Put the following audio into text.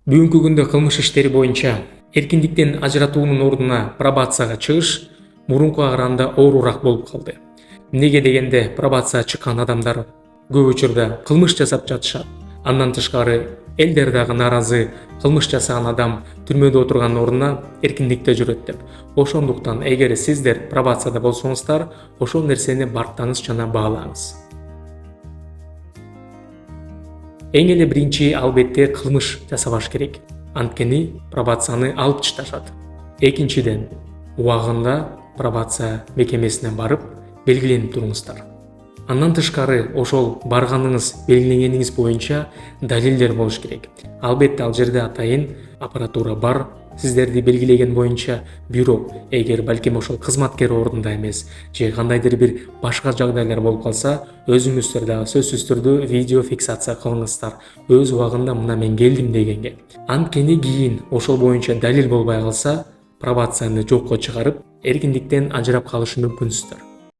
Бүгүнкү күндө кылмыш иштери боюнча эркиндиктен ажыратуунун ордуна пробацияга чыгыш мурункуга караганда оорураак болуп калды. Эмнеге дегенде пробацияга чыккан адамдар көп учурда кылмыш жасап жатышат. Андан тышкары элдер дагы нааразы, кылмыш жасаган адам түрмөдө отурганын ордуна эркиндикте жүрөт деп. Ошондуктан эгер сиздер пробацияда болсоңуздар, ошол нерсени барктаңыз жана баалаңыз. Эң эле биринчи албетте кылмыш жасабаш керек. Анткени пробацияны алып ташташат. Экинчиден, убагында пробация мекемесине барып белгиленип туруңуздар. Андан тышкары ошол барганыңыз, белгиленгениңиз боюнча далилдер болуш керек. Албетте ал жерде атайын аппаратура бар, сиздерди белгилеген боюнча. Бирок эгер балким ошол кызматкер ордунда эмес же кандайдыр бир башка жагдайлар болуп калса, өзүңүздөр дагы сөзсүз түрдө видео фиксация кылыңыздар. Өз убагында мына мен келдим дегенге. Анткени кийин ошол боюнча далил болбой калса, пробацияны жокко чыгарып, эркиндиктен ажырап калышы мүмкүнсүздөр.